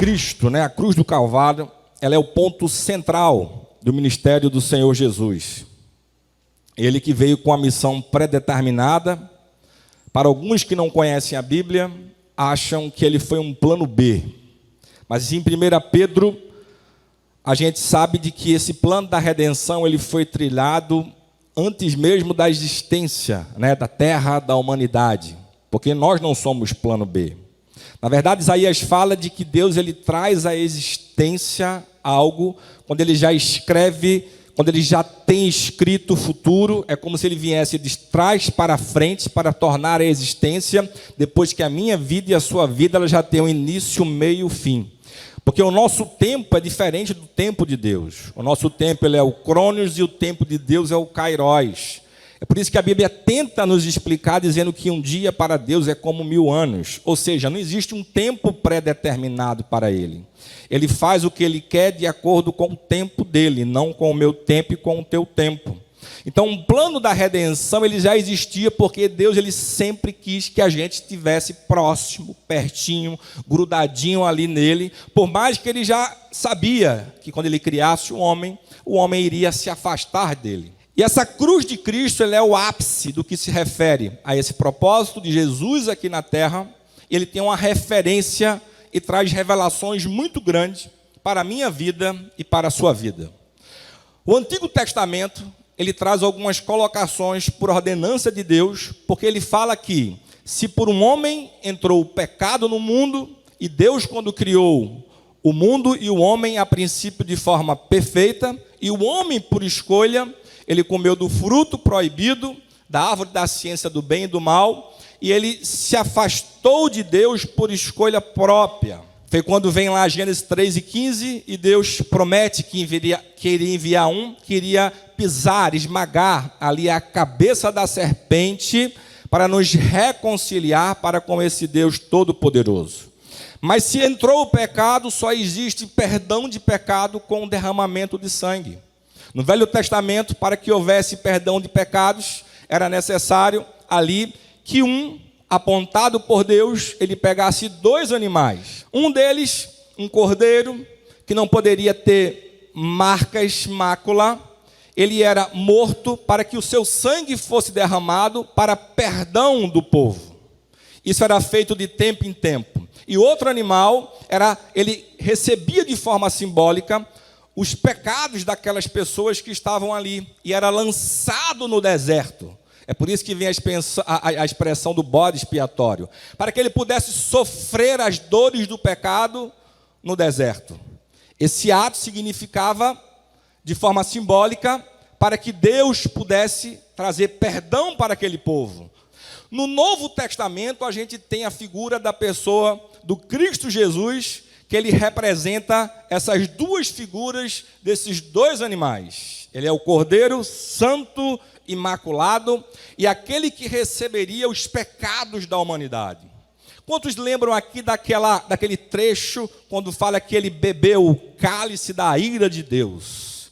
Cristo, né? A cruz do Calvário, ela é o ponto central do ministério do Senhor Jesus. Ele que veio com a missão predeterminada. Para alguns que não conhecem a Bíblia, acham que ele foi um plano B. Mas em 1 Pedro, a gente sabe de que esse plano da redenção ele foi trilhado antes mesmo da existência, né, da terra, da humanidade. Porque nós não somos plano B. Na verdade, Isaías fala de que Deus ele traz à existência algo quando ele já escreve, quando ele já tem escrito o futuro. É como se ele viesse de trás para frente para tornar a existência, depois que a minha vida e a sua vida ela já tem um início, meio e fim. Porque o nosso tempo é diferente do tempo de Deus. O nosso tempo ele é o Cronos e o tempo de Deus é o Kairos. É por isso que a Bíblia tenta nos explicar dizendo que um dia para Deus é como 1000 anos. Ou seja, não existe um tempo pré-determinado para Ele. Ele faz o que Ele quer de acordo com o tempo dEle, não com o meu tempo e com o teu tempo. Então, o plano da redenção ele já existia porque Deus ele sempre quis que a gente estivesse próximo, pertinho, grudadinho ali nele. Por mais que Ele já sabia que quando Ele criasse o homem iria se afastar dele. E essa cruz de Cristo ela é o ápice do que se refere a esse propósito de Jesus aqui na terra. Ele tem uma referência e traz revelações muito grandes para a minha vida e para a sua vida. O Antigo Testamento, ele traz algumas colocações por ordenança de Deus, porque ele fala que se por um homem entrou o pecado no mundo, e Deus quando criou o mundo e o homem a princípio de forma perfeita, e o homem por escolha, ele comeu do fruto proibido, da árvore da ciência do bem e do mal, e ele se afastou de Deus por escolha própria. Foi quando vem lá Gênesis 3:15, e Deus promete que iria enviar que iria pisar, esmagar ali a cabeça da serpente, para nos reconciliar para com esse Deus Todo-Poderoso. Mas se entrou o pecado, só existe perdão de pecado com derramamento de sangue. No Velho Testamento, para que houvesse perdão de pecados, era necessário ali que apontado por Deus, ele pegasse 2 animais. Um deles, um cordeiro, que não poderia ter mácula, ele era morto para que o seu sangue fosse derramado para perdão do povo. Isso era feito de tempo em tempo. E outro animal, ele recebia de forma simbólica os pecados daquelas pessoas que estavam ali, e era lançado no deserto. É por isso que vem a expressão do bode expiatório, para que ele pudesse sofrer as dores do pecado no deserto. Esse ato significava, de forma simbólica, para que Deus pudesse trazer perdão para aquele povo. No Novo Testamento, a gente tem a figura da pessoa do Cristo Jesus, que ele representa essas 2 figuras desses 2 animais. Ele é o Cordeiro Santo, imaculado, e aquele que receberia os pecados da humanidade. Quantos lembram aqui daquele trecho, quando fala que ele bebeu o cálice da ira de Deus?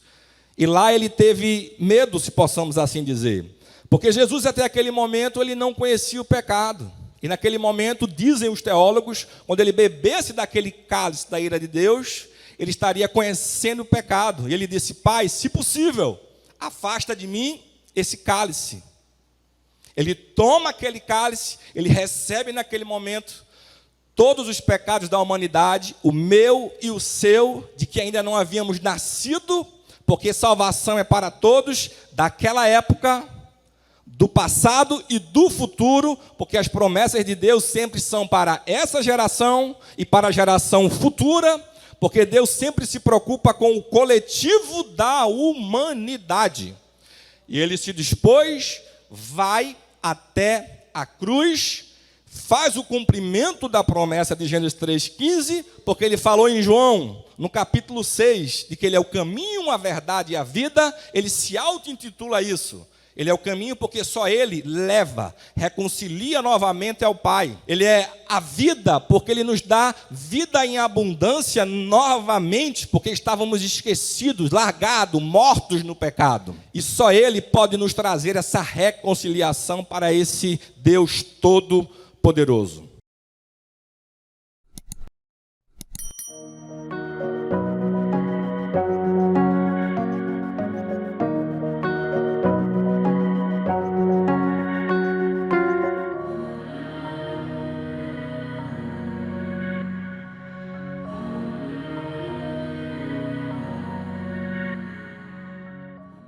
E lá ele teve medo, se possamos assim dizer. Porque Jesus, até aquele momento, ele não conhecia o pecado. E naquele momento, dizem os teólogos, quando ele bebesse daquele cálice da ira de Deus, ele estaria conhecendo o pecado. E ele disse: Pai, se possível, afasta de mim esse cálice. Ele toma aquele cálice, ele recebe naquele momento todos os pecados da humanidade, o meu e o seu, de que ainda não havíamos nascido, porque salvação é para todos, daquela época, do passado e do futuro, porque as promessas de Deus sempre são para essa geração e para a geração futura, porque Deus sempre se preocupa com o coletivo da humanidade. E ele se dispôs, vai até a cruz, faz o cumprimento da promessa de Gênesis 3:15, porque ele falou em João, no capítulo 6, de que ele é o caminho, a verdade e a vida. Ele se auto-intitula isso. Ele é o caminho porque só Ele leva, reconcilia novamente ao Pai. Ele é a vida porque Ele nos dá vida em abundância novamente, porque estávamos esquecidos, largados, mortos no pecado. E só Ele pode nos trazer essa reconciliação para esse Deus Todo-Poderoso.